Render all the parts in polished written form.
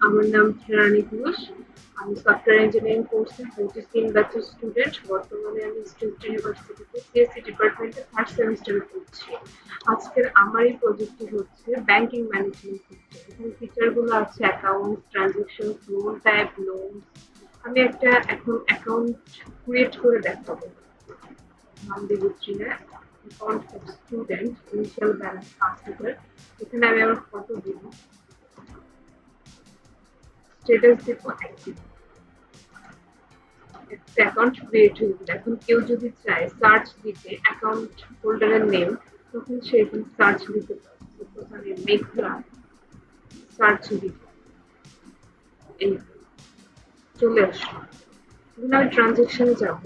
আমার নাম রানী ঘোষ। আমি সফটওয়্যার ইঞ্জিনিয়ারিং কোর্সে 43 ব্যাচের স্টুডেন্ট। বর্তমানে আমি স্ট্রিট ইউনিভার্সিটিতে সিএসসি ডিপার্টমেন্টে ফার্স্ট সেমিস্টারে পড়ছি। আজকের আমার এই প্রজেক্টটি হচ্ছে ব্যাংকিং ম্যানেজমেন্ট সিস্টেম। এখানে ফিচারগুলো আছে account, transaction, loan type, loan. আমি একটা এখন অ্যাকাউন্ট ক্রিয়েট করে দেখাবো। নাম দিব Trina, account student, initial balance 5,000। এখানে আমি আমার ফটো দিব, স্ট্যাটাস দিব অ্যাক্টিভ। একটা অ্যাকাউন্ট ক্রিয়েট হয়ে গেল। এখন কেউ যদি চায় সার্চ দিতে অ্যাকাউন্ট হোল্ডারের নেম, তখন সে এখানে সার্চ দিতে পারে। সাপোজ আমি মেঘলা সার্চ দিব, এই চলে আসলো। এখন আমি ট্রানজেকশনে যাব,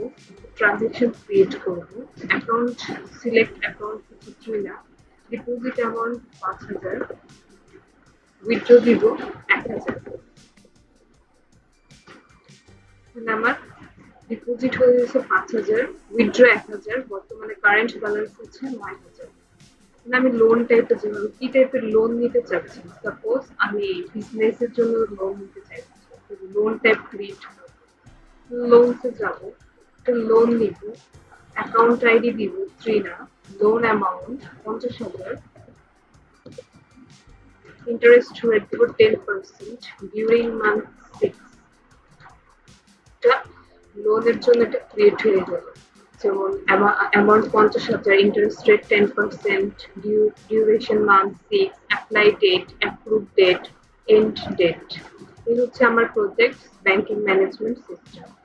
ট্রানজেকশন ক্রিয়েট করব। অ্যাকাউন্ট সিলেক্ট, অ্যাকাউন্ট হচ্ছে ত্রিনা, ডিপোজিট অ্যামাউন্ট 5,000, উইথড্র দিব 1,000। মানে আমার ডিপোজিট হয়ে গেছে 5,000, উইথড্র 1,000, বর্তমানে কারেন্ট ব্যালেন্স হচ্ছে 9,000। আমি লোন টাইপের জন্য কি টাইপের লোন নিতে চাচ্ছি, সাপোজ আমি বিজনেসের জন্য লোন নিতে চাইছি, লোন টাইপ ক্রিয়েট করব, লোনসে যাব, একটা লোন নিব, অ্যাকাউন্ট আইডি দিব Trina, loan amount 50,000, interest rate দিব 10% ডিউরিং মান্থ 6। লোনের জন্য এটা ক্রিয়েট হয়ে গেল। যেমন amount 50,000, interest rate 10%, duration month 6, apply date, approve date, end date. এই হচ্ছে আমার প্রজেক্ট ব্যাংকিং ম্যানেজমেন্ট সিস্টেম।